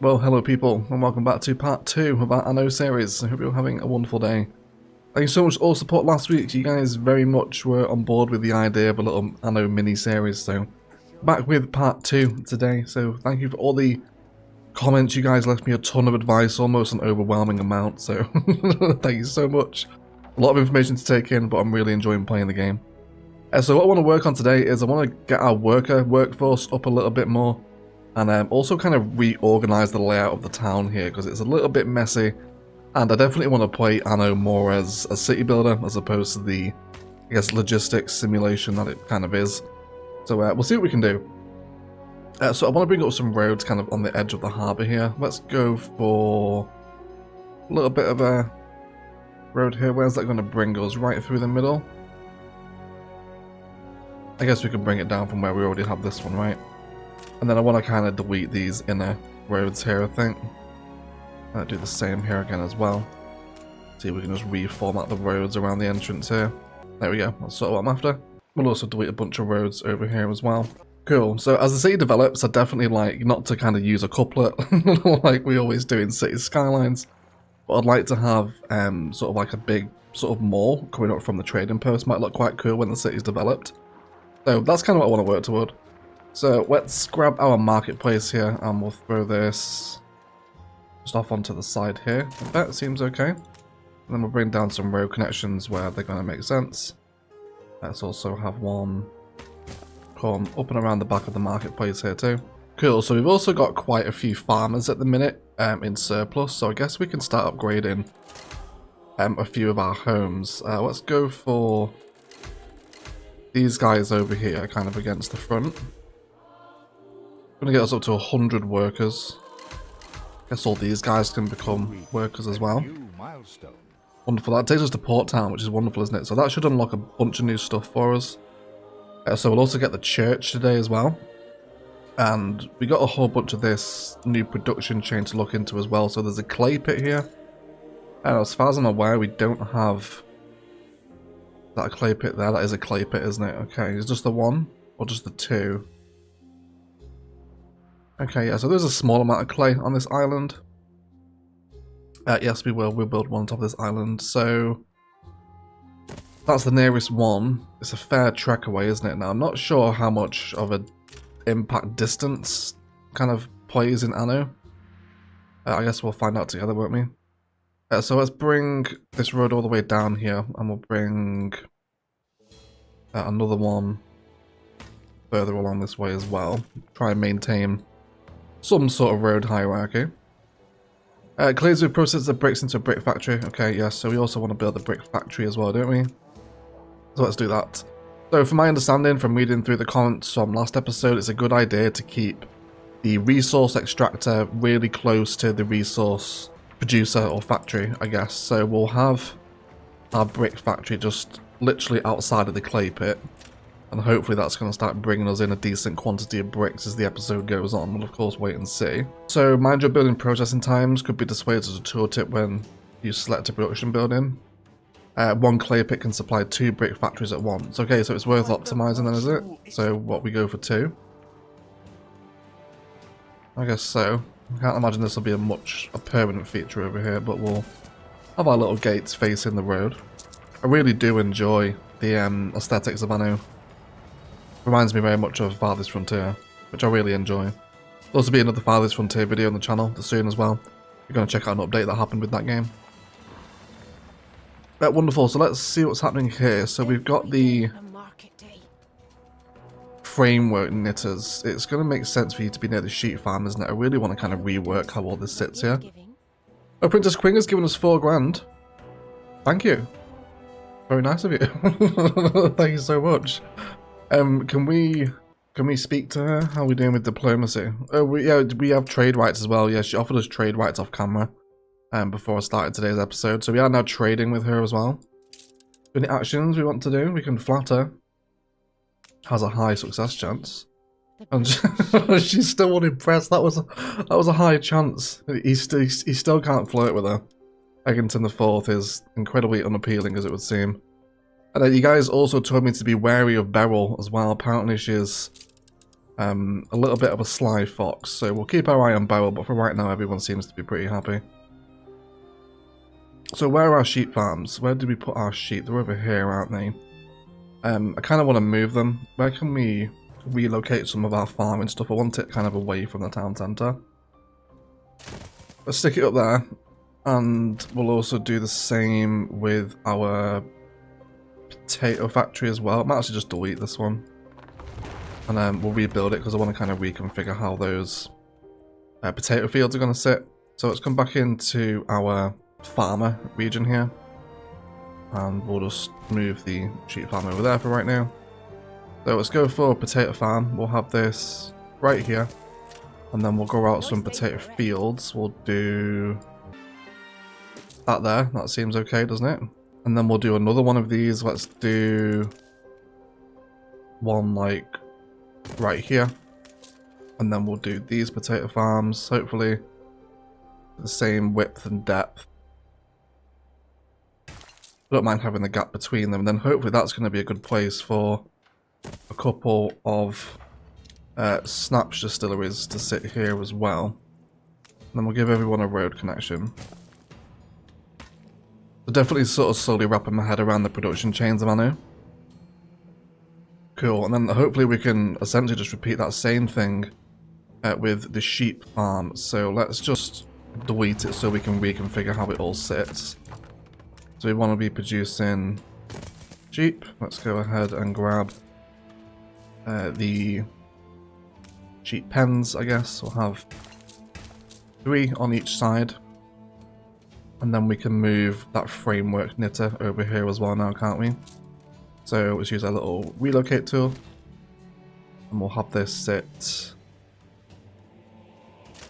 Well, hello people, and welcome back to part 2 of our Anno series. I hope you're having a wonderful day. Thank you so much for all support last week. You guys very much were on board with the idea of a little Anno mini-series, so back with part 2 today. So thank you for all the comments. You guys left me a ton of advice, almost an overwhelming amount, so thank you so much. A lot of information to take in, but I'm really enjoying playing the game. So what I want to work on today is I want to get our workforce up a little bit more. And also kind of reorganize the layout of the town here, because it's a little bit messy. And I definitely want to play Anno more as a city builder, as opposed to the, I guess, logistics simulation that it kind of is. So we'll see what we can do. So I want to bring up some roads kind of on the edge of the harbour here. Let's go for a little bit of a road here. Where's that going to bring us? Right through the middle? I guess we can bring it down from where we already have this one, right? And then I want to kind of delete these inner roads here, I think. I'll do the same here again as well. See if we can just reformat the roads around the entrance here. There we go, that's sort of what I'm after. We'll also delete a bunch of roads over here as well. Cool, so as the city develops, I definitely like not to kind of use a couplet like we always do in city skylines. But I'd like to have sort of like a big sort of mall coming up from the trading post. Might look quite cool when the city's developed. So that's kind of what I want to work toward. So let's grab our marketplace here and we'll throw this just off onto the side here. That seems okay. And then we'll bring down some road connections where they're going to make sense. Let's also have one come up and around the back of the marketplace here too. Cool, so we've also got quite a few farmers at the minute in surplus, so I guess we can start upgrading a few of our homes. Let's go for these guys over here, kind of against the front. Gonna get us up to 100 workers. Guess all these guys can become workers as well. Wonderful. That takes us to Port Town, which is wonderful, isn't it? So that should unlock a bunch of new stuff for us. So we'll also get the church today as well. And we got a whole bunch of this new production chain to look into as well. So there's a clay pit here. And as far as I'm aware, we don't have that clay pit there. That is a clay pit, isn't it? Okay, is just the one or just the two? Okay, yeah, so there's a small amount of clay on this island. Yes, we will. We'll build one on top of this island. So that's the nearest one. It's a fair trek away, isn't it? Now, I'm not sure how much of an impact distance kind of plays in Anno. I guess we'll find out together, won't we? So let's bring this road all the way down here, and we'll bring another one further along this way as well. Try and maintain some sort of road hierarchy. Clears with processes the bricks into a brick factory. Okay, yes, so we also want to build a brick factory as well, don't we? So let's do that. So from my understanding, from reading through the comments from last episode, it's a good idea to keep the resource extractor really close to the resource producer or factory, I guess. So we'll have our brick factory just literally outside of the clay pit. And hopefully that's going to start bringing us in a decent quantity of bricks as the episode goes on. We'll of course wait and see. So mind your building processing times could be displayed as a tooltip when you select a production building. One clay pit can supply 2 brick factories at once. Okay, so it's worth optimizing then, is it? So what, we go for 2? I guess so. I can't imagine this will be a permanent feature over here, but we'll have our little gates facing the road. I really do enjoy the aesthetics of Anno. Reminds me very much of Farthest Frontier, which I really enjoy. There'll also be another Farthest Frontier video on the channel soon as well. You're going to check out an update that happened with that game. Wonderful, so let's see what's happening here. So we've got the framework knitters. It's going to make sense for you to be near the sheep farm, isn't it? I really want to kind of rework how all this sits here. Oh, Princess Queen has given us 4 grand. Thank you. Very nice of you. Thank you so much. Can we speak to her? How are we doing with diplomacy? Oh, we have trade rights as well. Yeah, she offered us trade rights off camera before I started today's episode. So we are now trading with her as well. Any actions we want to do? We can flatter. Has a high success chance. And she's still unimpressed. That was a high chance. He still can't flirt with her. Eggington IV is incredibly unappealing, as it would seem. And you guys also told me to be wary of Beryl as well. Apparently she's A little bit of a sly fox, so we'll keep our eye on Beryl, but for right now everyone seems to be pretty happy. So where are our sheep farms? Where do we put our sheep? They're over here, aren't they? I kind of want to move them. Where can we relocate some of our farming stuff? I want it kind of away from the town centre. Let's stick it up there, and we'll also do the same with our potato factory as well. I might actually just delete this one, and we'll rebuild it because I want to kind of reconfigure how those potato fields are going to sit. So let's come back into our farmer region here, and we'll just move the sheep farm over there for right now. So let's go for a potato farm. We'll have this right here, and then we'll grow out some potato fields. We'll do that there. That seems okay, doesn't it? And then we'll do another one of these. Let's do one like right here, and then we'll do these potato farms, hopefully the same width and depth. I don't mind having the gap between them, and then hopefully that's going to be a good place for a couple of snaps distilleries to sit here as well. And then we'll give everyone a road connection. So definitely sort of slowly wrapping my head around the production chains of Anno. Cool, and then hopefully we can essentially just repeat that same thing with the sheep farm. So let's just delete it so we can reconfigure how it all sits. So we want to be producing sheep. Let's go ahead and grab the sheep pens, I guess. We'll have 3 on each side. And then we can move that framework knitter over here as well now, can't we? So let's use our little relocate tool. And we'll have this sit,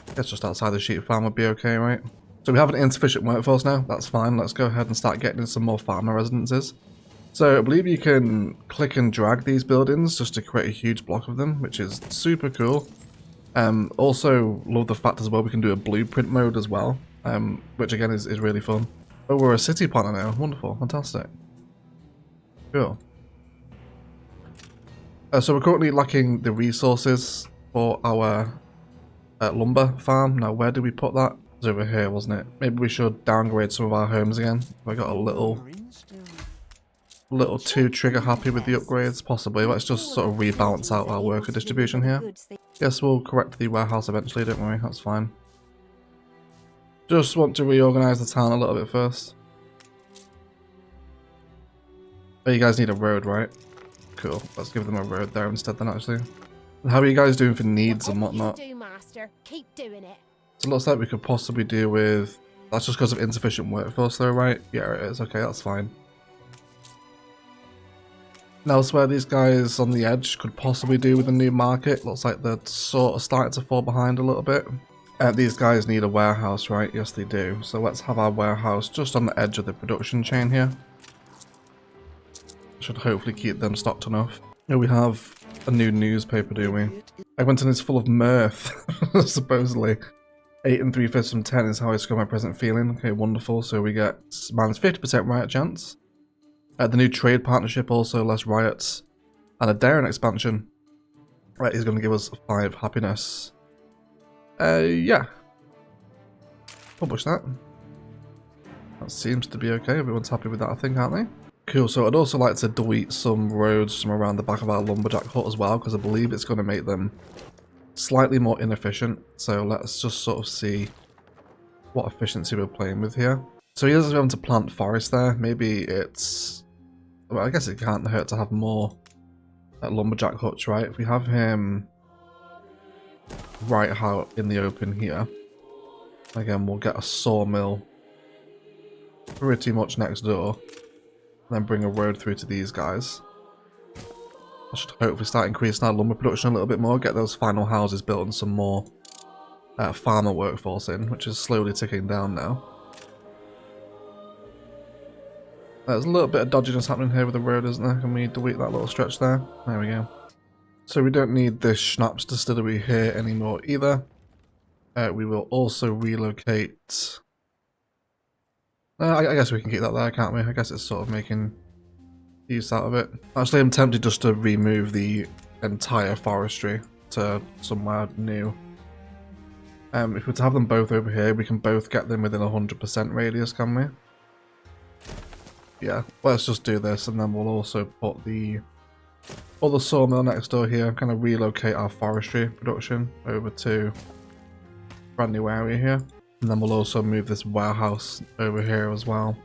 I guess just outside the sheep farm would be okay, right? So we have an insufficient workforce now, that's fine. Let's go ahead and start getting in some more farmer residences. So I believe you can click and drag these buildings just to create a huge block of them, which is super cool. Also love the fact as well we can do a blueprint mode as well, which again is really fun. Oh, we're a city planner now, wonderful, fantastic. Cool. So we're currently lacking the resources for our lumber farm. Now where do we put that? It's over here, wasn't it? Maybe we should downgrade some of our homes again. Have I got a little too trigger happy with the upgrades? Possibly. Let's just sort of rebalance out our worker distribution here. Guess we'll correct the warehouse eventually, don't worry, that's fine. Just want to reorganize the town a little bit first. Oh, you guys need a road, right? Cool. Let's give them a road there instead then, actually. How are you guys doing for needs and whatnot? Keep doing it. So it looks like we could possibly do with... That's just because of insufficient workforce though, right? Yeah, it is. Okay, that's fine. And elsewhere, these guys on the edge could possibly do with a new market. Looks like they're sort of starting to fall behind a little bit. These guys need a warehouse, right? Yes, they do. So let's have our warehouse just on the edge of the production chain here. Should hopefully keep them stocked enough. Here we have a new newspaper, do we? Eglinton is full of mirth, supposedly. 8 3/5 from 10 is how I score my present feeling. Okay, wonderful. So we get minus 50% riot chance. The new trade partnership also less riots. And a Darren expansion. Right, he's going to give us 5 happiness. Yeah. Publish that. That seems to be okay. Everyone's happy with that, I think, aren't they? Cool, so I'd also like to delete some roads from around the back of our lumberjack hut as well, because I believe it's going to make them slightly more inefficient. So let's just sort of see what efficiency we're playing with here. So he doesn't have to plant forest there. Maybe it's... Well, I guess it can't hurt to have more lumberjack huts, right? If we have him right out in the open here, again, we'll get a sawmill pretty much next door. And then bring a road through to these guys. I should hopefully start increasing our lumber production a little bit more, get those final houses built and some more farmer workforce in, which is slowly ticking down now. There's a little bit of dodginess happening here with the road, isn't there? Can we delete that little stretch there? There we go. So we don't need this schnapps distillery here anymore either. We will also relocate... I guess we can keep that there, can't we? I guess it's sort of making use out of it. Actually, I'm tempted just to remove the entire forestry to somewhere new. If we were to have them both over here, we can both get them within 100% radius, can we? Yeah, let's just do this, and then we'll also put the other sawmill next door here, kind of relocate our forestry production over to a brand new area here. And then we'll also move this warehouse over here as well.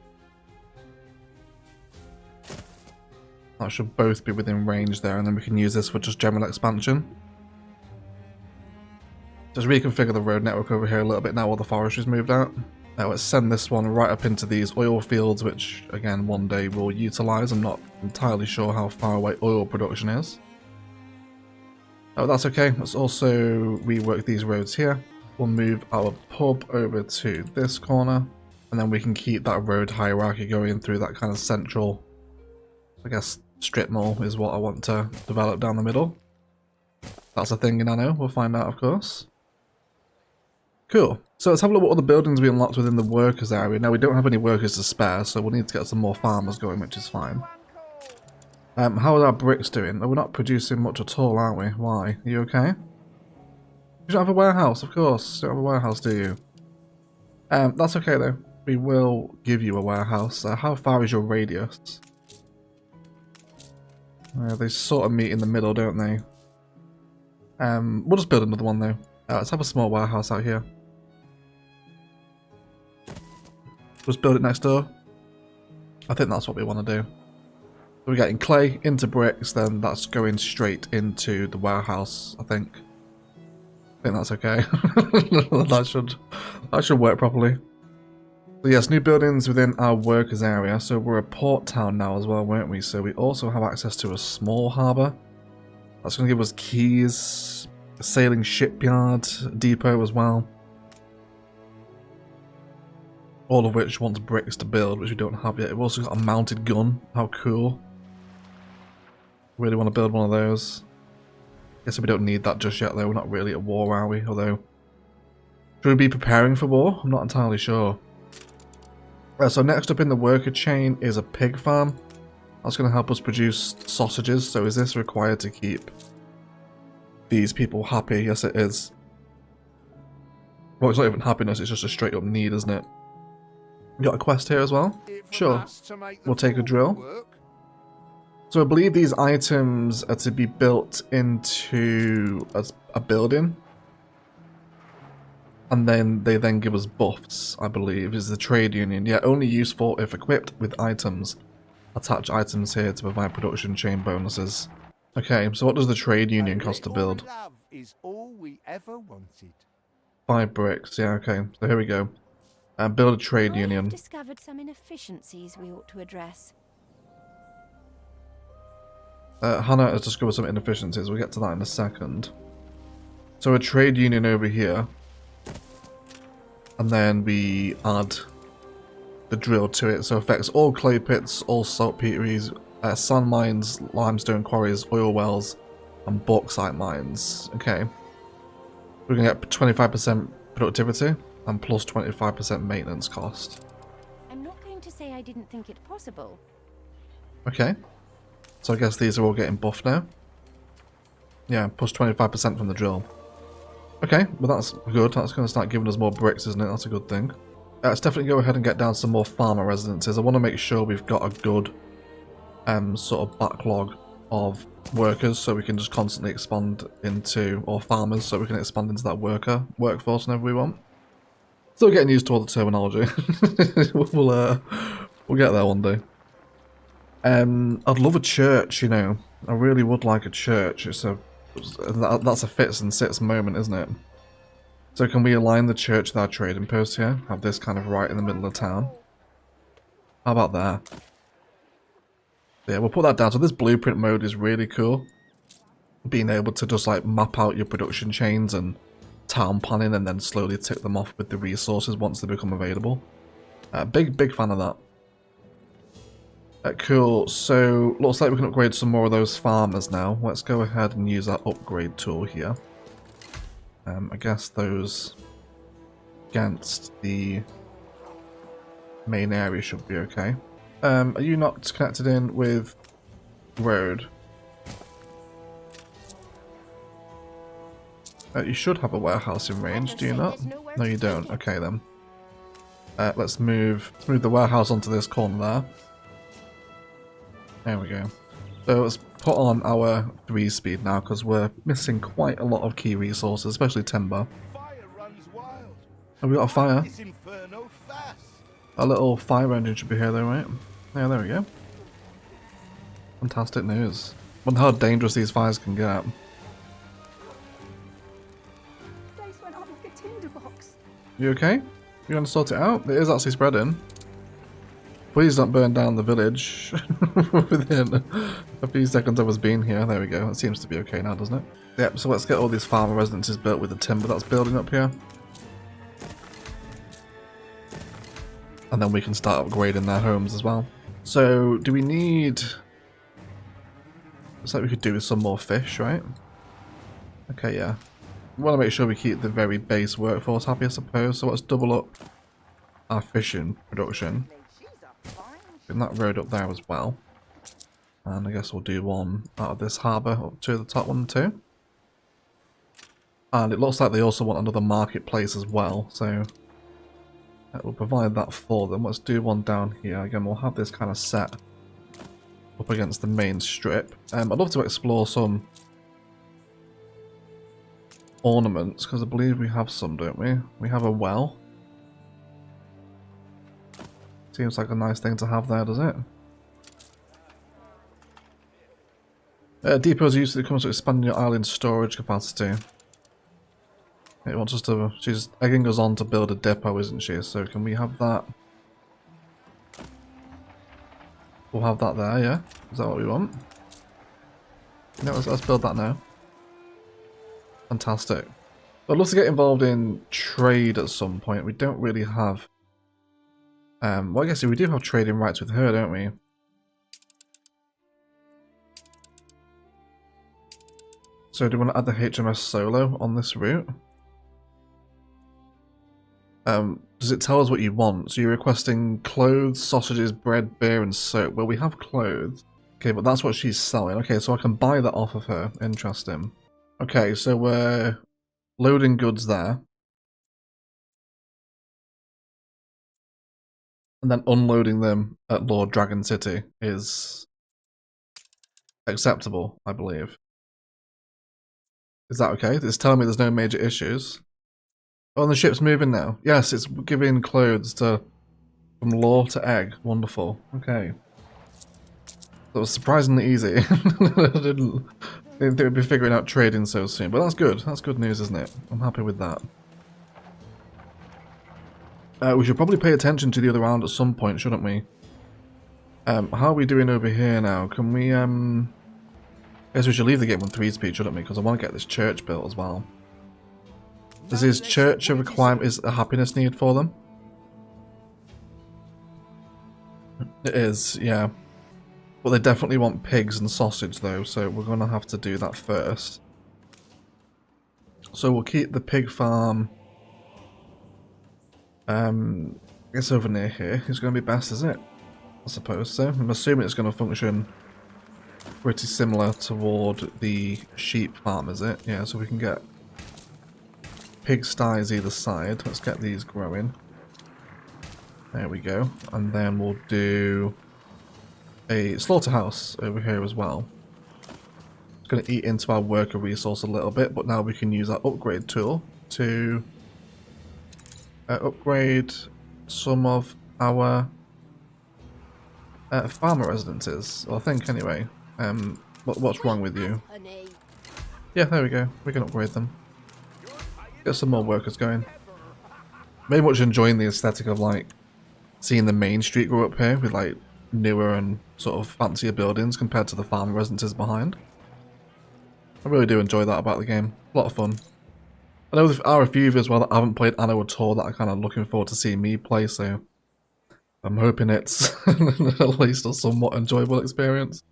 That should both be within range there, and then we can use this for just general expansion. Just reconfigure the road network over here a little bit now while the forestry's moved out. Now let's send this one right up into these oil fields, which again one day we'll utilise. I'm not entirely sure how far away oil production is. Oh, that's okay. Let's also rework these roads here. We'll move our pub over to this corner, and then we can keep that road hierarchy going through that kind of central, I guess, strip mall is what I want to develop down the middle. That's a thing in Anno, we'll find out of course. Cool. So let's have a look at what other buildings we unlocked within the workers area. Now we don't have any workers to spare, so we'll need to get some more farmers going, which is fine. How are our bricks doing? Oh, we're not producing much at all, aren't we? Why? Are you okay? You don't have a warehouse, of course. You don't have a warehouse, do you? That's okay though. We will give you a warehouse. How far is your radius? They sort of meet in the middle, don't they? We'll just build another one though. Let's have a small warehouse out here. Just build it next door. I think that's what we want to do. So we're getting clay into bricks, then that's going straight into the warehouse, I think. I think that's okay. that should work properly. So yes, new buildings within our workers area. So we're a port town now as well, weren't we? So we also have access to a small harbour. That's going to give us keys, a sailing shipyard, depot as well. All of which wants bricks to build, which we don't have yet. We've also got a mounted gun. How cool. Really want to build one of those. Guess we don't need that just yet though. We're not really at war, are we? Although, should we be preparing for war? I'm not entirely sure. So next up in the worker chain is a pig farm. That's going to help us produce sausages. So is this required to keep these people happy? Yes it is. Well, it's not even happiness, it's just a straight up need, isn't it? You got a quest here as well? Sure. We'll take a drill. So I believe these items are to be built into a building. And then they then give us buffs, I believe, is the trade union. Yeah, only useful if equipped with items. Attach items here to provide production chain bonuses. Okay, so what does the trade union cost to build? 5 bricks, yeah, okay. So here we go. Build a trade union. I've discovered some inefficiencies we ought to address. Hannah has discovered some inefficiencies. We'll get to that in a second. So a trade union over here. And then we add the drill to it. So it affects all clay pits, all saltpeteries, sand mines, limestone quarries, oil wells, and bauxite mines. Okay. We're going to get 25% productivity and plus 25% maintenance cost. I'm not going to say I didn't think it possible. Okay. So I guess these are all getting buffed now. Yeah, plus 25% from the drill. Okay, well that's good. That's going to start giving us more bricks, isn't it? That's a good thing. Let's definitely go ahead and get down some more farmer residences. I want to make sure we've got a good sort of backlog of workers so we can just constantly expand into, or farmers, so we can expand into that workforce whenever we want. Still getting used to all the terminology. We'll get there one day. I'd love a church, you know. I really would like a church. That's a fits and sits moment, isn't it? So can we align the church with our trading post here? Have this kind of right in the middle of town. How about there? Yeah, we'll put that down. So this blueprint mode is really cool. Being able to just like map out your production chains and town planning and then slowly tick them off with the resources once they become available. Big fan of that. Cool, so looks like we can upgrade some more of those farmers now. Let's go ahead and use our upgrade tool here. I guess those against the main area should be okay. Are you not connected in with road? You should have a warehouse in range, do you not? No, you don't. Okay then. Let's move the warehouse onto this corner there. There we go. So let's put on our 3-speed now because we're missing quite a lot of key resources, especially timber. Oh, we got a fire. A little fire engine should be here though, right? Yeah, there we go. Fantastic news. Wonder how dangerous these fires can get. You okay? You gonna sort it out? It is actually spreading. Please don't burn down the village within a few seconds of us being here. There we go. It seems to be okay now, doesn't it? Yep, so let's get all these farmer residences built with the timber that's building up here. And then we can start upgrading their homes as well. So, do we need... Looks like we could do with some more fish, right? Okay, yeah. We want to make sure we keep the very base workforce happy, I suppose. So let's double up our fishing production. Get that road up there as well. And I guess we'll do one out of this harbour up to the top one too. And it looks like they also want another marketplace as well. So we'll provide that for them. Let's do one down here. Again, we'll have this kind of set up against the main strip. I'd love to explore some ornaments, because I believe we have some, don't we? We have a well. Seems like a nice thing to have there, does it? Depots usually comes to expanding your island's storage capacity. It wants us to... She's egging us on to build a depot, isn't she? So can we have that? We'll have that there, yeah? Is that what we want? Yeah, let's build that now. Fantastic. I'd love to get involved in trade at some point. We don't really have... well, I guess we do have trading rights with her, don't we? So do you want to add the HMS Solo on this route? Does it tell us what you want? So you're requesting clothes, sausages, bread, beer, and soap. Well, we have clothes. Okay, but that's what she's selling. Okay, so I can buy that off of her. Interesting. Okay, so we're loading goods there. And then unloading them at Lord Dragon City is acceptable, I believe. Is that okay? It's telling me there's no major issues. Oh, and the ship's moving now. Yes, it's giving clothes to from lore to egg. Wonderful. Okay. That was surprisingly easy. I didn't think we'd be figuring out trading so soon, but that's good. That's good news, isn't it? I'm happy with that. We should probably pay attention to the other island at some point, shouldn't we? How are we doing over here now? Can we, I guess we should leave the game on 3-speed, shouldn't we? Because I want to get this church built as well. Is his church a requirement? Is a happiness need for them? It is, yeah. But they definitely want pigs and sausage though, so we're going to have to do that first. So we'll keep the pig farm... I guess over near here is going to be best, is it? I suppose so. I'm assuming it's going to function pretty similar toward the sheep farm, is it? Yeah, so we can get pigsties either side. Let's get these growing. There we go. And then we'll do a slaughterhouse over here as well. It's going to eat into our worker resource a little bit, but now we can use our upgrade tool to upgrade some of our farmer residences. Well, I think anyway. What's wrong with you? Yeah, there we go. We can upgrade them. Get some more workers going. Very much enjoying the aesthetic of like seeing the main street grow up here with like newer and sort of fancier buildings compared to the farm residences behind. I really do enjoy that about the game. A lot of fun. I know there are a few of you as well that haven't played Anno at all that are kind of looking forward to seeing me play, so I'm hoping it's at least a somewhat enjoyable experience.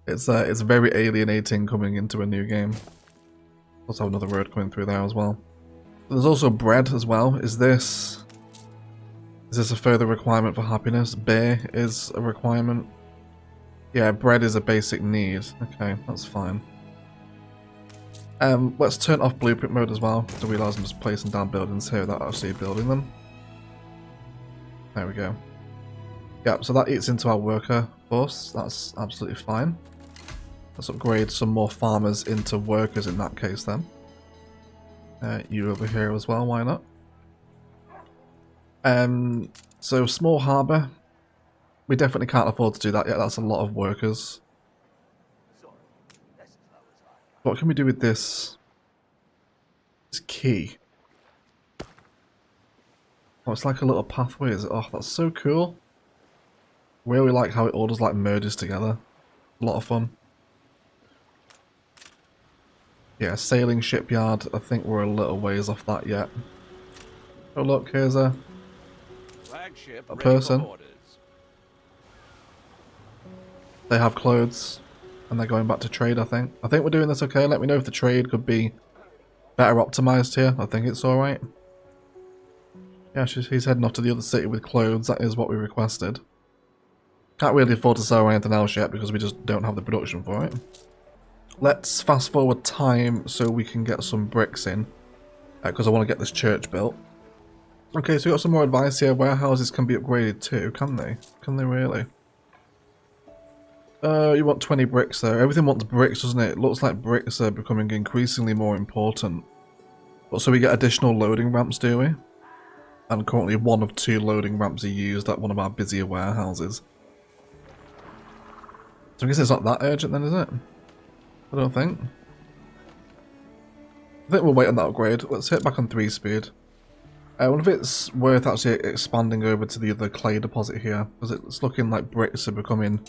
It's very alienating coming into a new game. Also have another road coming through there as well. There's also bread as well. Is this a further requirement for happiness? Beer is a requirement. Yeah, bread is a basic need. Okay, that's fine. Let's turn off blueprint mode as well, to realise I'm just placing down buildings here without actually building them. There we go. Yep, so that eats into our worker force, that's absolutely fine. Let's upgrade some more farmers into workers in that case then. You over here as well, why not? So small harbour, we definitely can't afford to do that yet, that's a lot of workers. What can we do with this? This key. Oh, it's like a little pathway, is it? Oh, that's so cool. Really like how it all just like merges together. A lot of fun. Yeah, sailing shipyard. I think we're a little ways off that yet. Oh look, here's a person. They have clothes. And they're going back to trade, I think. I think we're doing this okay. Let me know if the trade could be better optimized here. I think it's alright. Yeah, he's heading off to the other city with clothes. That is what we requested. Can't really afford to sell anything else yet because we just don't have the production for it. Let's fast forward time so we can get some bricks in. Because I want to get this church built. Okay, so we got some more advice here. Warehouses can be upgraded too, can they? Can they really? You want 20 bricks there. Everything wants bricks, doesn't it? It looks like bricks are becoming increasingly more important. But so we get additional loading ramps, do we? And currently 1 of 2 loading ramps are used at one of our busier warehouses. So I guess it's not that urgent then, is it? I don't think. I think we'll wait on that upgrade. Let's hit back on 3 speed. I wonder if it's worth actually expanding over to the other clay deposit here. Because it's looking like bricks are becoming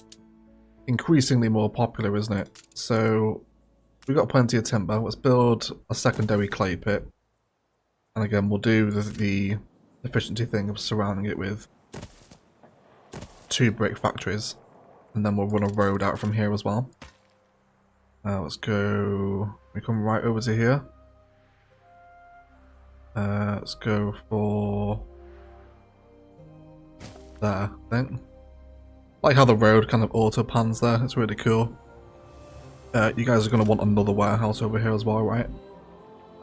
increasingly more popular, isn't it? So we've got plenty of timber. Let's build a secondary clay pit. And again, we'll do the efficiency thing of surrounding it with 2 brick factories. And then we'll run a road out from here as well. Let's go... We come right over to here. Let's go for... there, I think. Like how the road kind of auto pans there, it's really cool. You guys are going to want another warehouse over here as well, right?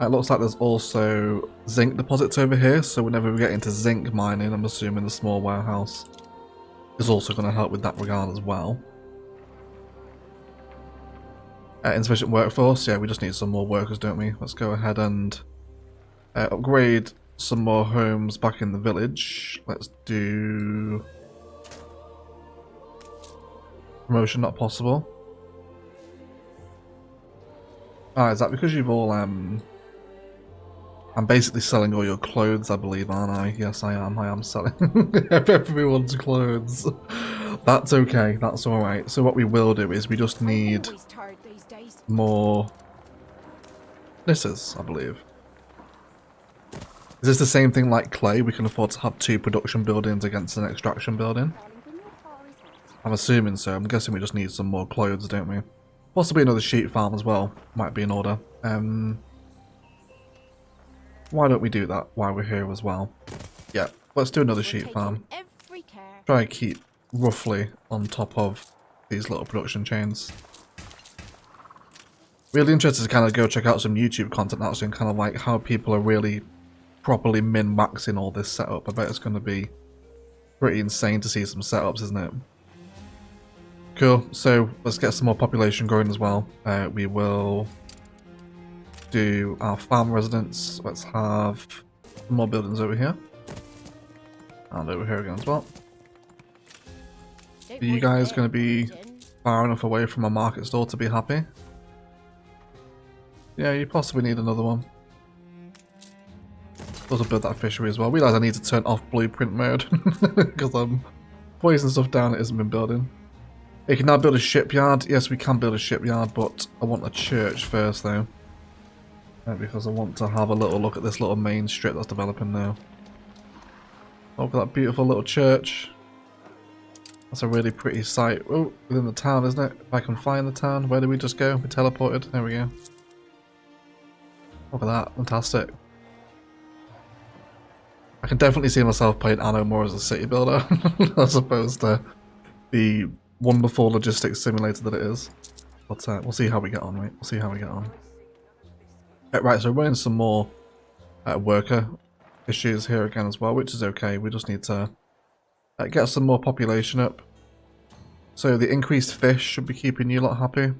It looks like there's also zinc deposits over here, so whenever we get into zinc mining, I'm assuming the small warehouse is also going to help with that regard as well. Insufficient workforce, yeah, we just need some more workers, don't we? Let's go ahead and upgrade some more homes back in the village. Let's do... promotion not possible. Ah, is that because you've all, I'm basically selling all your clothes, I believe, aren't I? Yes, I am selling everyone's clothes. That's okay, that's alright. So what we will do is we just need more knitters, I believe. Is this the same thing like clay? We can afford to have 2 production buildings against an extraction building? I'm assuming so. I'm guessing we just need some more clothes, don't we? Possibly another sheep farm as well. Might be in order. Why don't we do that while we're here as well? Yeah, let's do another sheep farm. Try and keep roughly on top of these little production chains. Really interested to kind of go check out some YouTube content actually and kind of like how people are really properly min-maxing all this setup. I bet it's going to be pretty insane to see some setups, isn't it? Cool, so let's get some more population growing as well. We will do our farm residence. Let's have more buildings over here. And over here again as well. Are you guys going to be far enough away from a market store to be happy? Yeah, you possibly need another one. Also build that fishery as well. I realise I need to turn off blueprint mode because I'm poisoning stuff down it hasn't been building. You can now build a shipyard. Yes, we can build a shipyard, but I want a church first though. Because I want to have a little look at this little main strip that's developing now. Look at that beautiful little church. That's a really pretty sight. Oh, within the town, isn't it? If I can find the town, where did we just go? We teleported. There we go. Look at that. Fantastic. I can definitely see myself playing Anno more as a city builder as opposed to the wonderful logistics simulator that it is. But we'll see how we get on, right? We'll see how we get on. Right, so we're running some more worker issues here again as well, which is okay. We just need to get some more population up. So the increased fish should be keeping you lot happy.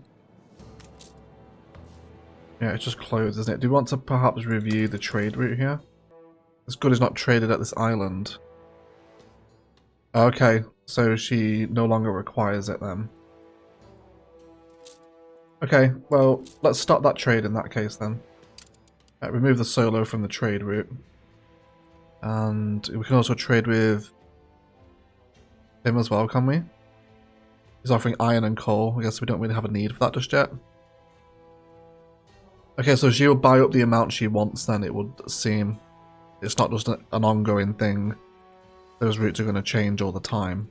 Yeah, it's just closed, isn't it? Do you want to perhaps review the trade route here? It's good it's not traded at this island. Okay, so she no longer requires it then. Okay, well, let's start that trade in that case then. Remove the solo from the trade route. And we can also trade with him as well, can we? He's offering iron and coal. I guess we don't really have a need for that just yet. Okay, so she'll buy up the amount she wants then, it would seem. It's not just an ongoing thing. Those routes are going to change all the time.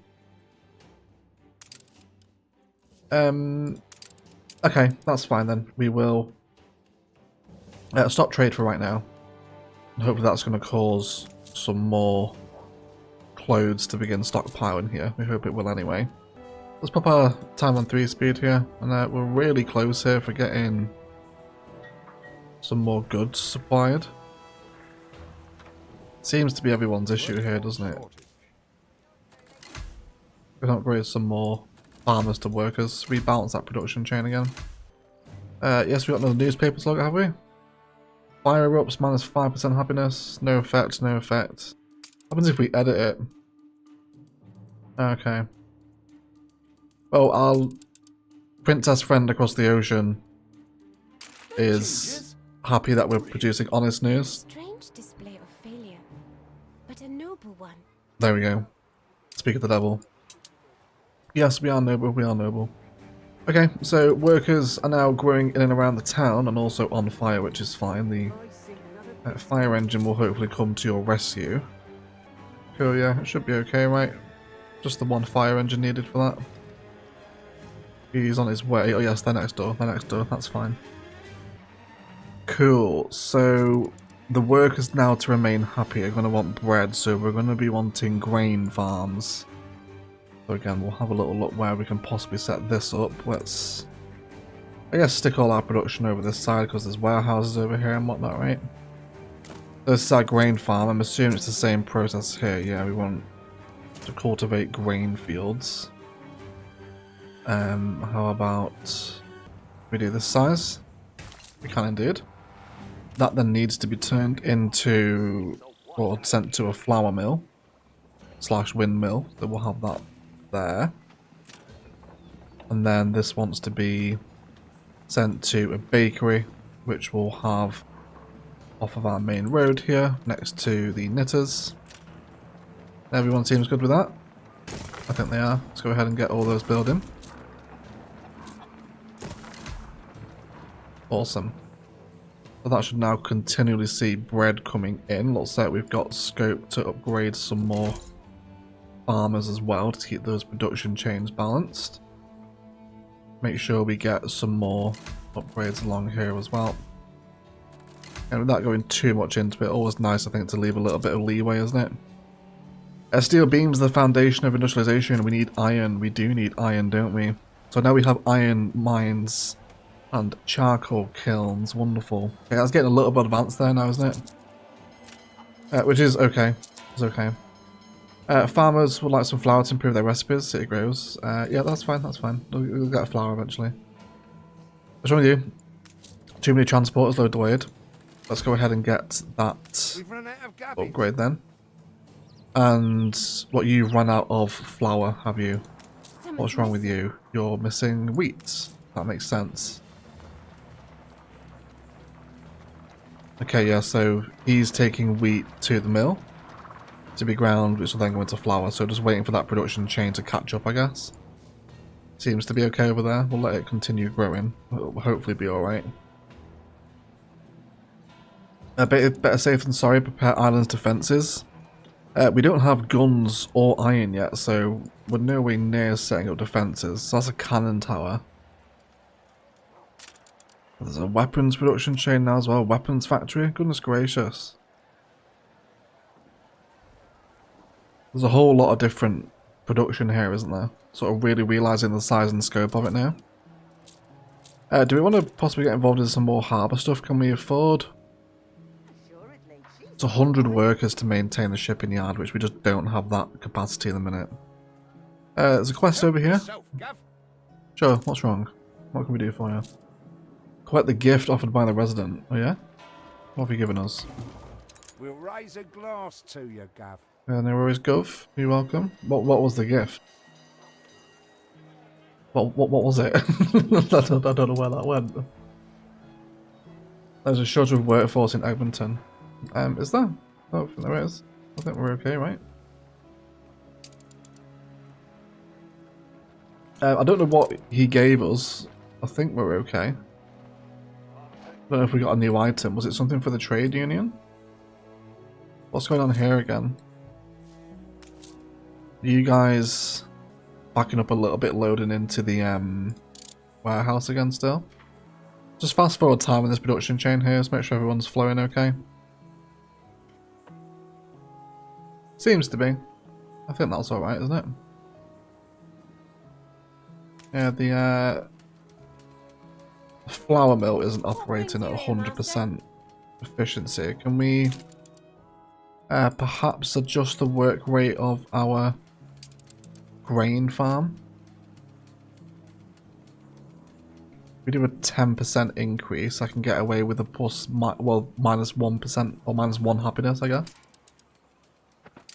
Okay, that's fine then. We will stop trade for right now. And hopefully that's going to cause some more clothes to begin stockpiling here. We hope it will anyway. Let's pop our time on 3 speed here. And we're really close here for getting some more goods supplied. Seems to be everyone's issue here, doesn't it? We can upgrade some more farmers to workers. Rebalance that production chain again. Yes, we got another newspaper slug, have we? Fire erupts, minus 5% happiness. No effect, no effect. What happens if we edit it? Okay. Well, our princess friend across the ocean is happy that we're producing honest news. Strange display of failure, but a noble one. There we go. Speak of the devil. Yes, we are noble, we are noble. Okay, so workers are now growing in and around the town and also on fire, which is fine. The fire engine will hopefully come to your rescue. Cool, yeah, it should be okay, right? Just the one fire engine needed for that. He's on his way. Oh yes, they're next door, that's fine. Cool, so the workers now to remain happy are going to want bread, so we're going to be wanting grain farms. So again, we'll have a little look where we can possibly set this up. Let's, I guess, stick all our production over this side because there's warehouses over here and whatnot, right? This is our grain farm. I'm assuming it's the same process here. Yeah, we want to cultivate grain fields. How about we do this size? We can indeed. That then needs to be turned into, or sent to a flour mill / windmill. So we'll have that there. And then this wants to be sent to a bakery, which we'll have off of our main road here, next to the knitters. Everyone seems good with that. I think they are. Let's go ahead and get all those building. Awesome. So that should now continually see bread coming in. Looks like we've got scope to upgrade some more farmers as well to keep those production chains balanced. Make sure we get some more upgrades along here as well. And without going too much into it, always nice I think to leave a little bit of leeway, isn't it? Steel beams are the foundation of industrialization. We need iron. We do need iron, don't we? So now we have iron mines and charcoal kilns. Wonderful. Okay, that's getting a little bit advanced there now, isn't it? Which is okay. It's okay. Farmers would like some flour to improve their recipes. City grows. Yeah, that's fine. That's fine. We'll get a flour eventually. What's wrong with you? Too many transporters load delayed. Let's go ahead and get that upgrade then. And what, you run out of flour, have you? What's wrong with you? You're missing wheat. That makes sense. Okay, yeah, so he's taking wheat to the mill to be ground, which will then go into flour. So just waiting for that production chain to catch up, I guess. Seems to be okay over there. We'll let it continue growing. It'll hopefully be alright. Better safe than sorry. Prepare islands defences. We don't have guns or iron yet, so we're nowhere near setting up defences. So that's a cannon tower. There's a weapons production chain now as well. Weapons factory. Goodness gracious. There's a whole lot of different production here, isn't there? Sort of really realising the size and scope of it now. Do we want to possibly get involved in some more harbour stuff? Can we afford? It's 100 workers to maintain the shipping yard, which we just don't have that capacity in the minute. There's a quest over here. Sure, what's wrong? What can we do for you? Collect the gift offered by the resident. Oh yeah? What have you given us? We'll raise a glass to you, Gav. No worries, Gov. You're welcome. What was the gift? What was it? I don't know where that went. There's a shortage of workforce in Edmonton. Is there? I don't think there is. I think we're okay, right? I don't know what he gave us. I think we're okay. I don't know if we got a new item. Was it something for the trade union? What's going on here again? Are you guys backing up a little bit, loading into the warehouse again still? Just fast forward time in this production chain here, just make sure everyone's flowing okay. Seems to be. I think that's alright, isn't it? Yeah, the flour mill isn't operating at 100% efficiency. Can we perhaps adjust the work rate of our grain farm? If we do a 10% increase, I can get away with a minus 1% or minus 1 happiness, I guess.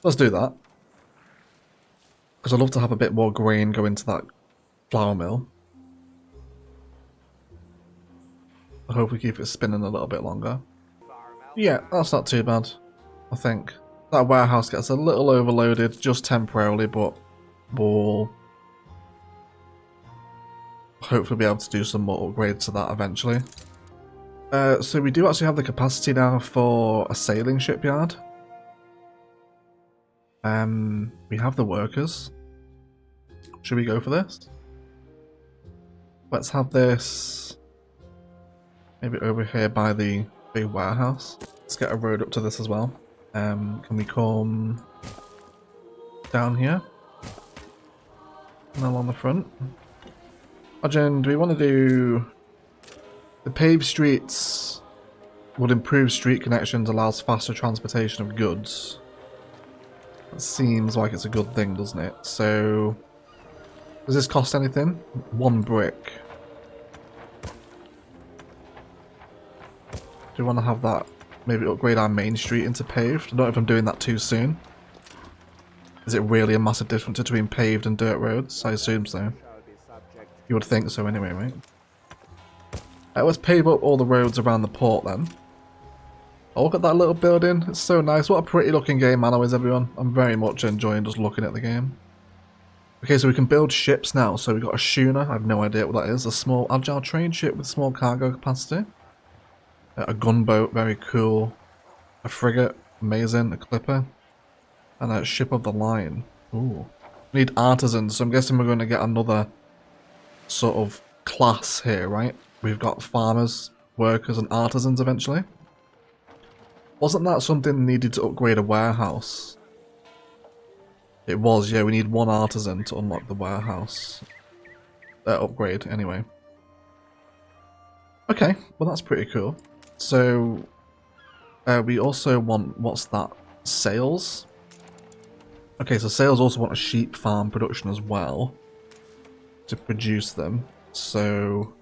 Let's do that. Because I'd love to have a bit more grain go into that flour mill. I hope we keep it spinning a little bit longer. Yeah, that's not too bad, I think. That warehouse gets a little overloaded just temporarily, but we'll hopefully be able to do some more upgrades to that eventually. So we do actually have the capacity now for a sailing shipyard. We have the workers. Should we go for this? Let's have this maybe over here by the big warehouse. Let's get a road up to this as well. Can we come down here? And along the front. Imagine, do we want to do the paved streets would improve street connections, allows faster transportation of goods. That seems like it's a good thing, doesn't it? So, does this cost anything? 1 brick. Do we want to have that? Maybe upgrade our main street into paved? I don't know if I'm doing that too soon. Is it really a massive difference between paved and dirt roads? I assume so. You would think so anyway, right? Let's pave up all the roads around the port then. Oh, look at that little building. It's so nice. What a pretty looking game Anno is, everyone. I'm very much enjoying just looking at the game. Okay, so we can build ships now. So we've got a schooner. I have no idea what that is. A small agile trade ship with small cargo capacity. A gunboat, very cool. A frigate, amazing. A clipper. And a ship of the line. Ooh. We need artisans, so I'm guessing we're going to get another sort of class here, right? We've got farmers, workers, and artisans eventually. Wasn't that something needed to upgrade a warehouse? It was, yeah, we need 1 artisan to unlock the warehouse. Upgrade, anyway. Okay, well that's pretty cool. So, we also want, what's that? Sales? Okay, so sales also want a sheep farm production as well. To produce them. So,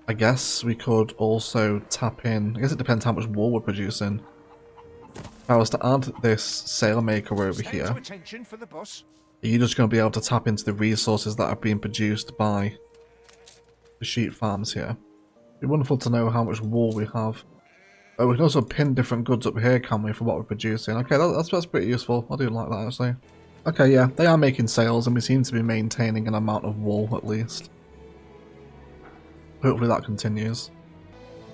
I guess we could also tap in, I guess it depends how much wool we're producing. If I was to add this sailmaker over here, are you just going to be able to tap into the resources that are being produced by the sheep farms here? It'd be wonderful to know how much wool we have. Oh, we can also pin different goods up here, can we, for what we're producing? Okay, that's pretty useful. I do like that, actually. Okay, yeah, they are making sales, and we seem to be maintaining an amount of wool, at least. Hopefully that continues.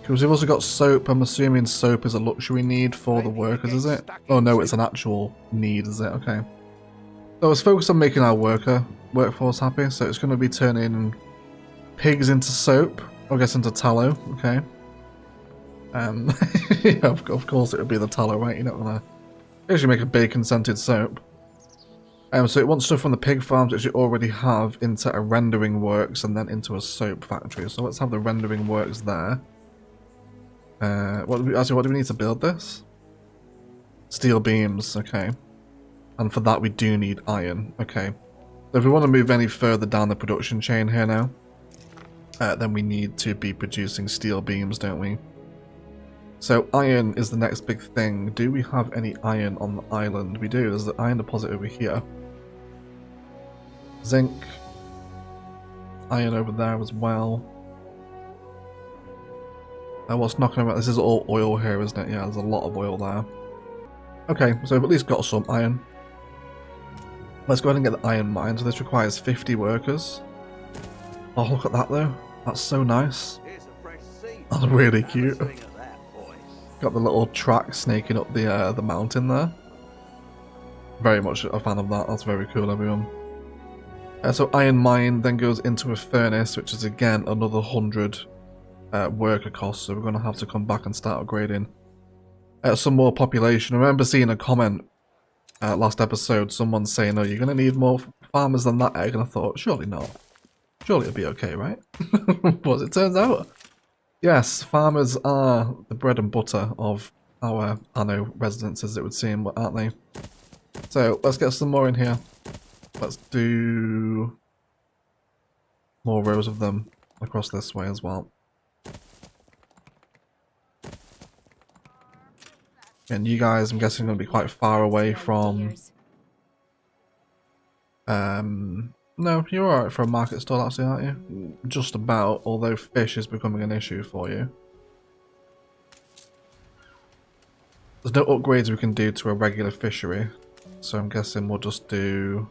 Because we've also got soap. I'm assuming soap is a luxury need for the workers, is it? Oh no, it's an actual need, is it? Okay. So let's focus on making our workforce happy. So it's going to be turning pigs into soap. I guess into tallow. Okay. Yeah, of course it would be the tallow, right? You're not going to actually make a bacon-scented soap. So it wants stuff from the pig farms which you already have into a rendering works and then into a soap factory. So let's have the rendering works there. What do we need to build this? Steel beams, okay. And for that we do need iron, okay. So if we want to move any further down the production chain here now, then we need to be producing steel beams, don't we? So iron is the next big thing. Do we have any iron on the island? We do. There's the iron deposit over here. Zinc. Iron over there as well. What's knocking about? This is all oil here, isn't it? Yeah, there's a lot of oil there. Okay, so we've at least got some iron. Let's go ahead and get the iron mine. So this requires 50 workers. Oh, look at that though. That's so nice. That's really cute. Got the little track snaking up the mountain there. Very much a fan of that. That's very cool, everyone. So iron mine then goes into a furnace, which is again another 100 worker costs. So we're going to have to come back and start upgrading some more population. I remember seeing a comment last episode, someone saying, "Oh, you're going to need more farmers than that egg," and I thought, surely not. Surely it'll be okay, right? But as it turns out, yes, farmers are the bread and butter of our Anno residences, it would seem, aren't they? So let's get some more in here. Let's do more rows of them across this way as well. And you guys, I'm guessing, are going to be quite far away from... No, you're alright for a market stall actually, aren't you? Just about, although fish is becoming an issue for you. There's no upgrades we can do to a regular fishery, so I'm guessing we'll just do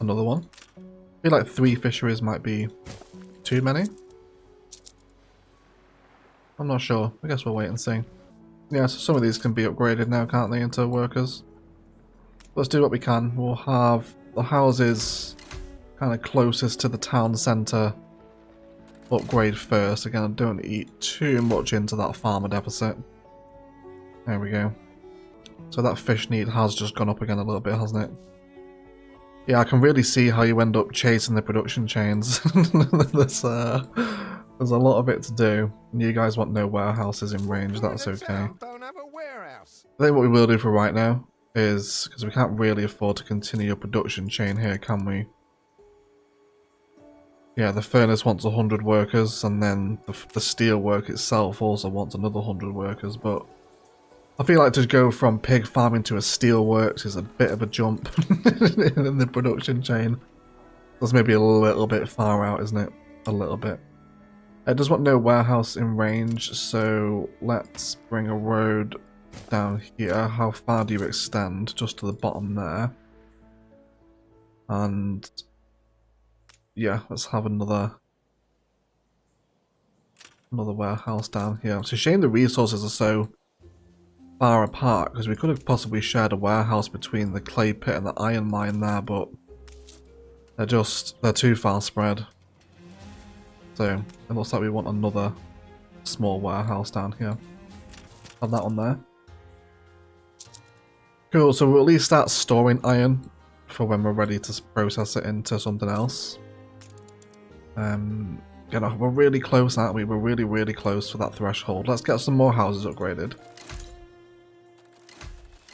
another one. I feel like 3 fisheries might be too many. I'm not sure. I guess we'll wait and see. Yeah, so some of these can be upgraded now, can't they, into workers? Let's do what we can. We'll have the houses kind of closest to the town centre upgrade first. Again, I don't eat too much into that farmer deficit. There we go. So that fish need has just gone up again a little bit, hasn't it? Yeah, I can really see how you end up chasing the production chains. There's a lot of it to do. And you guys want no warehouses in range, that's okay. Don't have a warehouse. I think what we will do for right now is, because we can't really afford to continue a production chain here, can we? Yeah, the furnace wants 100 workers, and then the steel work itself also wants another 100 workers, but I feel like to go from pig farming to a steel works is a bit of a jump in the production chain. That's maybe a little bit far out, isn't it? A little bit. It does want no warehouse in range, so let's bring a road down here. How far do you extend? Just to the bottom there. And yeah, let's have another warehouse down here. It's a shame the resources are so far apart, because we could have possibly shared a warehouse between the clay pit and the iron mine there, but they're too far spread. So it looks like we want another small warehouse down here. Have that one there. Cool, so we'll at least start storing iron for when we're ready to process it into something else. You know, we're really close, aren't we? We're really, really close to that threshold. Let's get some more houses upgraded.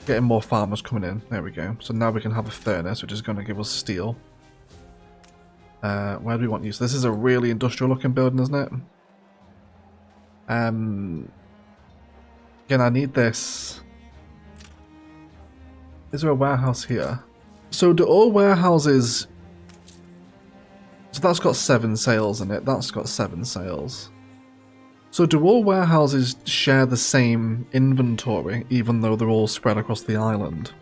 Getting more farmers coming in. There we go. So now we can have a furnace, which is going to give us steel. Where do we want you? So this is a really industrial looking building, isn't it? Again, I need this. Is there a warehouse here? So do all warehouses... So that's got 7 sales in it. That's got 7 sales. So do all warehouses share the same inventory, even though they're all spread across the island?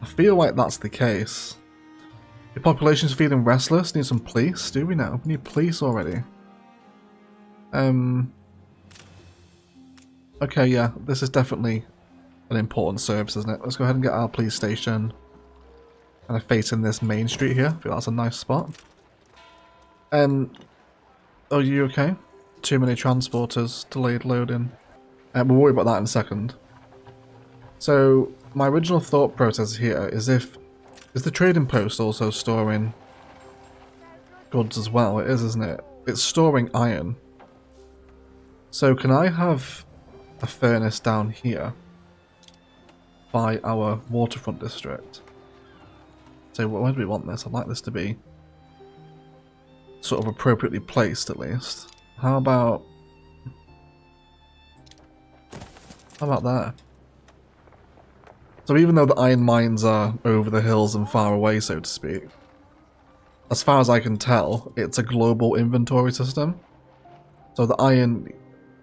I feel like that's the case. Your population's feeling restless. Need some police, do we now? We need police already. Okay, yeah, this is definitely an important service, isn't it? Let's go ahead and get our police station kind of facing this main street here. I feel that's a nice spot. Are you okay? Too many transporters, delayed loading. We'll worry about that in a second. So, my original thought process here is is the trading post also storing goods as well? It is, isn't it? It's storing iron. So can I have a furnace down here by our waterfront district? So where do we want this? I'd like this to be sort of appropriately placed at least. How about there? So even though the iron mines are over the hills and far away, so to speak, as far as I can tell, it's a global inventory system. So the iron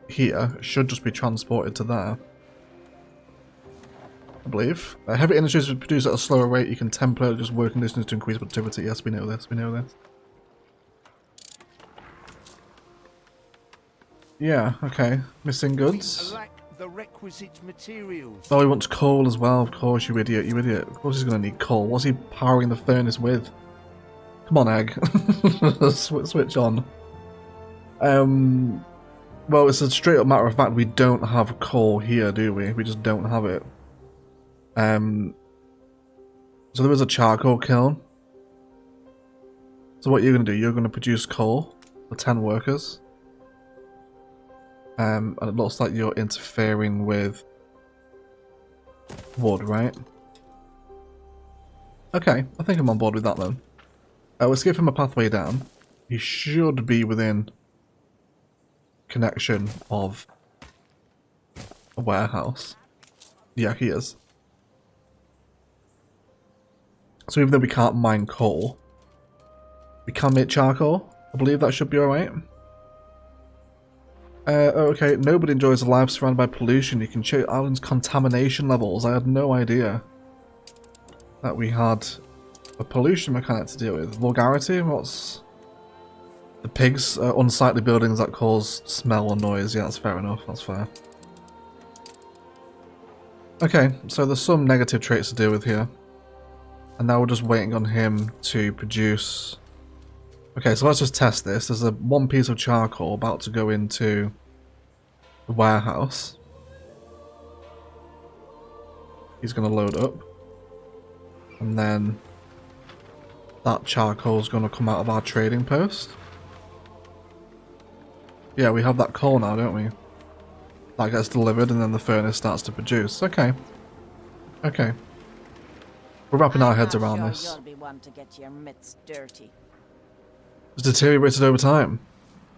here should just be transported to there, I believe. Heavy industries produce at a slower rate. You can temporarily just work conditions to increase productivity. Yes, we know this. We know this. Yeah, okay. Missing goods. Lack the requisite materials. Oh, he wants coal as well. Of course, you idiot. You idiot. Of course he's going to need coal. What's he powering the furnace with? Come on, egg. Switch on. Well, it's a straight up matter of fact. We don't have coal here, do we? We just don't have it. So there is a charcoal kiln. So what you're going to do, you're going to produce coal for 10 workers. And it looks like you're interfering with wood, right? Okay, I think I'm on board with that then. Let's give him a pathway down. He should be within connection of a warehouse. Yeah, he is. So even though we can't mine coal, we can make charcoal. I believe that should be alright. Okay, nobody enjoys a life surrounded by pollution. You can check island's contamination levels. I had no idea that we had a pollution mechanic to deal with. Vulgarity? What's... The pigs? Unsightly buildings that cause smell or noise. Yeah, that's fair enough. That's fair. Okay, so there's some negative traits to deal with here. And now we're just waiting on him to produce... Okay, so let's just test this. There's one piece of charcoal about to go into the warehouse. He's going to load up. And then that charcoal is going to come out of our trading post. Yeah, we have that coal now, don't we? That gets delivered and then the furnace starts to produce. Okay. Okay. We're wrapping our heads around this. You'll be one to get your mitts dirty. It's deteriorated over time.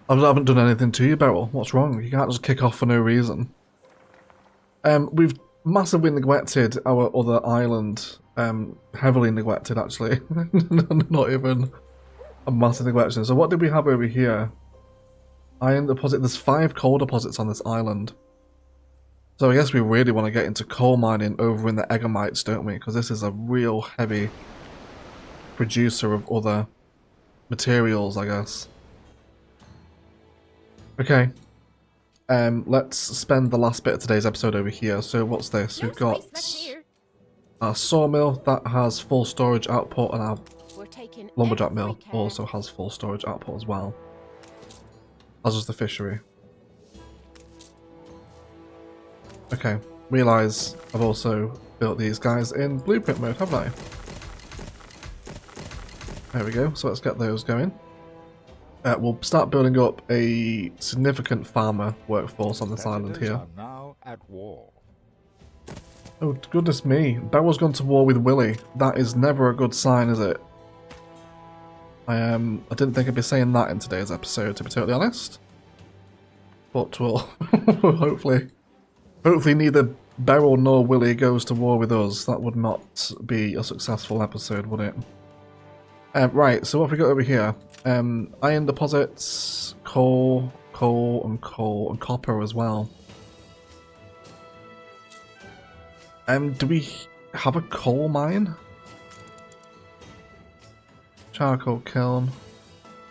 I haven't done anything to you, Beryl. What's wrong? You can't just kick off for no reason. We've massively neglected our other island. Heavily neglected, actually. Not even a massive neglection. So what did we have over here? Iron deposit. There's 5 coal deposits on this island. So I guess we really want to get into coal mining over in the Eggamites, don't we? Because this is a real heavy producer of other materials, I guess. Okay. Let's spend the last bit of today's episode over here. So what's this? We've got our sawmill that has full storage output, and our lumberjack mill also has full storage output as well. As does the fishery. Okay. Realise I've also built these guys in blueprint mode, haven't I? There we go, so let's get those going. We'll start building up a significant farmer workforce on this island here. Now at war. Oh, goodness me. Beryl's gone to war with Willy. That is never a good sign, is it? I didn't think I'd be saying that in today's episode, to be totally honest. But we'll hopefully neither Beryl nor Willy goes to war with us. That would not be a successful episode, would it? Right, so what have we got over here? Iron deposits, coal, and copper as well. Do we have a coal mine? Charcoal kiln.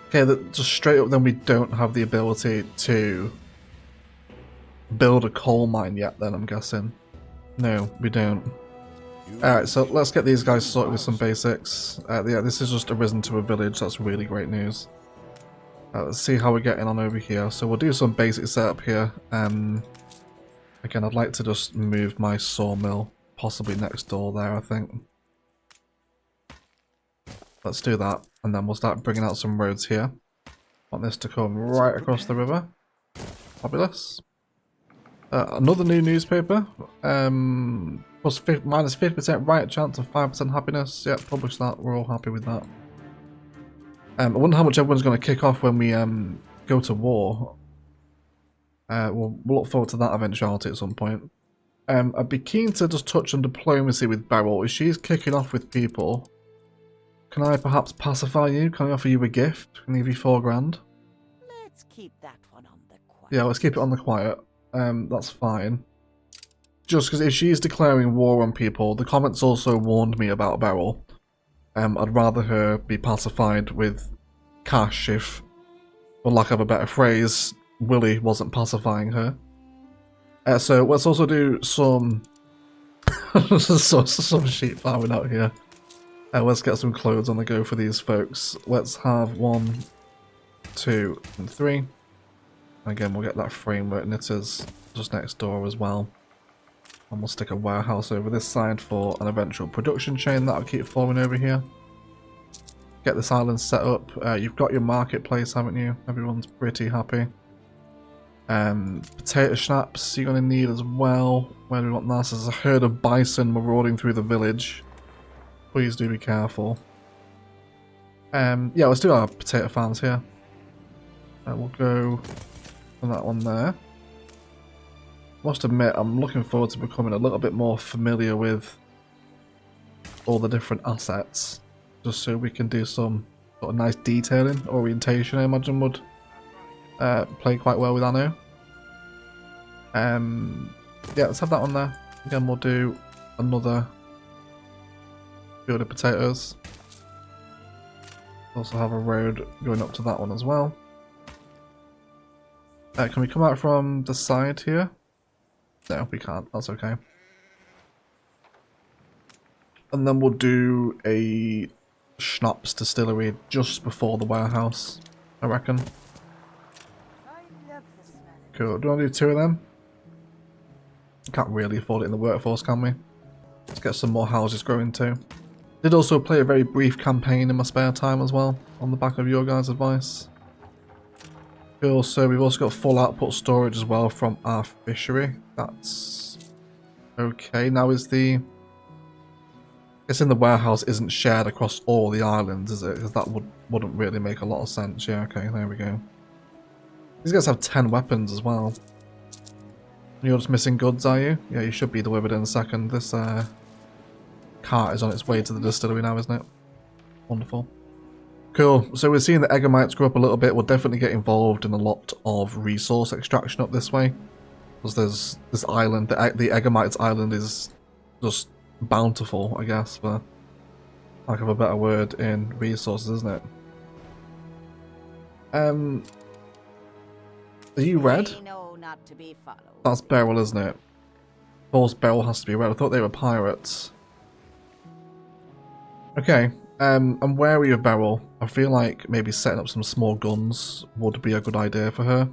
Okay, just straight up then we don't have the ability to build a coal mine yet then, I'm guessing. No, we don't. Alright, so let's get these guys sorted with some basics. Yeah, this is just arisen to a village, that's really great news. Let's see how we're getting on over here. So we'll do some basic setup here. Again, I'd like to just move my sawmill possibly next door there, I think. Let's do that, and then we'll start bringing out some roads here. Want this to come right across the river. Fabulous. Another new newspaper. Plus minus 50% right chance of 5% happiness. Yeah, publish that. We're all happy with that. I wonder how much everyone's going to kick off when we go to war. We'll look forward to that eventuality at some point. I'd be keen to just touch on diplomacy with Beryl. If she's kicking off with people, can I perhaps pacify you? Can I offer you a gift? Can I give you 4 grand? Let's keep that one on the quiet. Yeah, let's keep it on the quiet. That's fine. Just because if she's declaring war on people, the comments also warned me about Beryl. I'd rather her be pacified with cash if, for lack of a better phrase, Willie wasn't pacifying her. So let's also do some some sheep farming out here. Let's get some clothes on the go for these folks. Let's have 1, 2, and 3. Again, we'll get that framework knitters just next door as well. And we'll stick a warehouse over this side for an eventual production chain that'll keep forming over here. Get this island set up. You've got your marketplace, haven't you? Everyone's pretty happy. Potato schnapps you're going to need as well. Where do we want that? There's a herd of bison marauding through the village. Please do be careful. Yeah, let's do our potato farms here. We'll go for that one there. Must admit, I'm looking forward to becoming a little bit more familiar with all the different assets, just so we can do some sort of nice detailing. Orientation, I imagine, would play quite well with Anno. Yeah, let's have that one there. Again, we'll do another field of potatoes. Also have a road going up to that one as well. Can we come out from the side here? No, we can't. That's okay. And then we'll do a schnapps distillery just before the warehouse, I reckon. Cool. Do you want to do 2 of them? Can't really afford it in the workforce, can we? Let's get some more houses growing too. Did also play a very brief campaign in my spare time as well, on the back of your guys' advice. Cool, so we've also got full output storage as well from our fishery. That's okay. Now is the... It's in the warehouse isn't shared across all the islands, is it? Because that wouldn't really make a lot of sense. Yeah, okay, there we go. These guys have 10 weapons as well. You're just missing goods, are you? Yeah, you should be delivered in a second. This cart is on its way to the distillery now, isn't it? Wonderful. Cool. So we're seeing the Eggamites grow up a little bit. We'll definitely get involved in a lot of resource extraction up this way. Because there's this island, the Eggamites island is just bountiful, I guess, for lack of a better word, in resources, isn't it? Are you red? Not to be followed. That's Beryl, isn't it? Of course, Beryl has to be red. I thought they were pirates. Okay. I'm wary of Beryl. I feel like maybe setting up some small guns would be a good idea for her.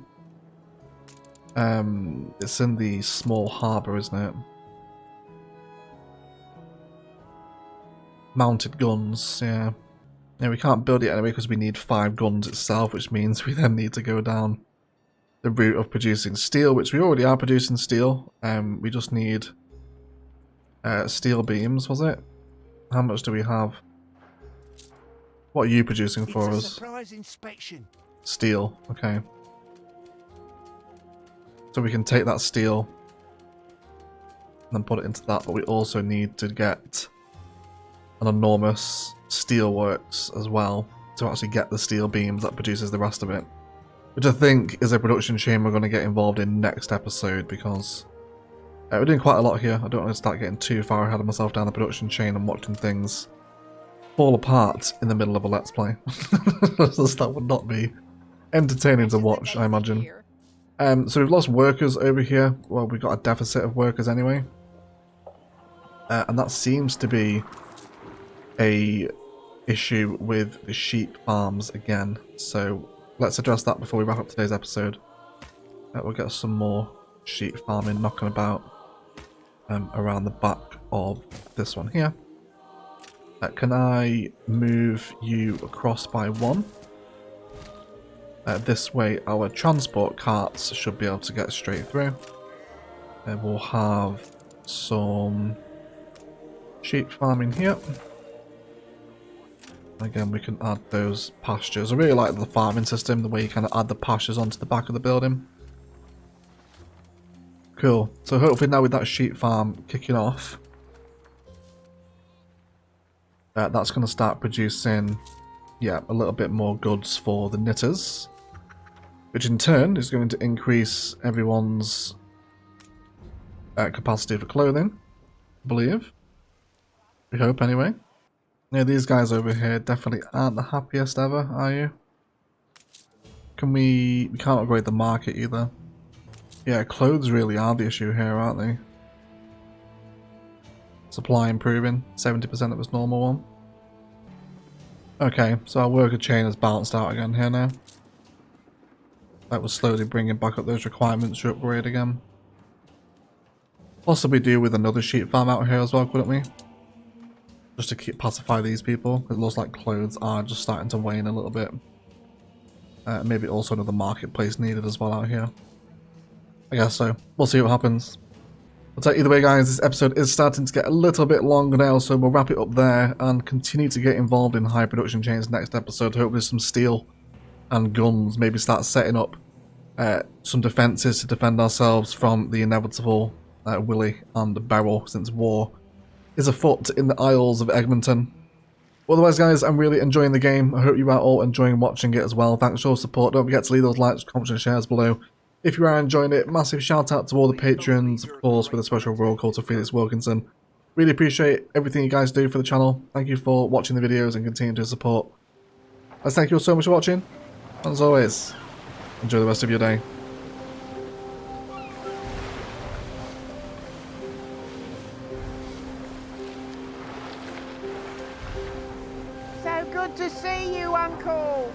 It's in the small harbour, isn't it? Mounted guns, yeah. Yeah, we can't build it anyway because we need 5 guns itself, which means we then need to go down the route of producing steel, which we already are producing steel. We just need steel beams, was it? How much do we have? What are you producing for us? Surprise inspection. Steel, okay. So we can take that steel and then put it into that, but we also need to get an enormous steelworks as well to actually get the steel beams that produces the rest of it. Which I think is a production chain we're going to get involved in next episode, because we're doing quite a lot here. I don't want to start getting too far ahead of myself down the production chain and watching things fall apart in the middle of a Let's Play. That would not be entertaining to watch, I imagine. So we've lost workers over here. Well, we've got a deficit of workers anyway. And that seems to be a issue with the sheep farms again. So let's address that before we wrap up today's episode. We'll get some more sheep farming knocking about. around the back of this one here. Can I move you across by one? This way our transport carts should be able to get straight through. We'll have some sheep farming here. Again, we can add those pastures. I really like the farming system, the way you kind of add the pastures onto the back of the building. Cool. So hopefully now with that sheep farm kicking off, that's going to start producing, yeah, a little bit more goods for the knitters, which in turn is going to increase everyone's capacity for clothing, I believe. We hope anyway. Yeah, these guys over here definitely aren't the happiest ever, are you? We can't upgrade the market either. Yeah, clothes really are the issue here, aren't they? Supply improving, 70% of its normal one. Okay, so our worker chain has balanced out again here now. That was slowly bringing back up those requirements to upgrade again. Possibly do with another sheep farm out here as well, couldn't we? Just to pacify these people. It looks like clothes are just starting to wane a little bit. Maybe also another marketplace needed as well out here. I guess so. We'll see what happens. But either way, guys, this episode is starting to get a little bit longer now, so we'll wrap it up there and continue to get involved in high production chains next episode. Hopefully some steel and guns. Maybe start setting up some defences to defend ourselves from the inevitable Willy and Beryl, since war is afoot in the Isles of Egmonton. Otherwise, guys, I'm really enjoying the game. I hope you are all enjoying watching it as well. Thanks for your support. Don't forget to leave those likes, comments and shares below if you are enjoying it. Massive shout out to all the patrons, of course, with a special roll call to Felix Wilkinson. Really appreciate everything you guys do for the channel. Thank you for watching the videos and continuing to support. Let's thank you all so much for watching. And as always, enjoy the rest of your day. So good to see you, Uncle.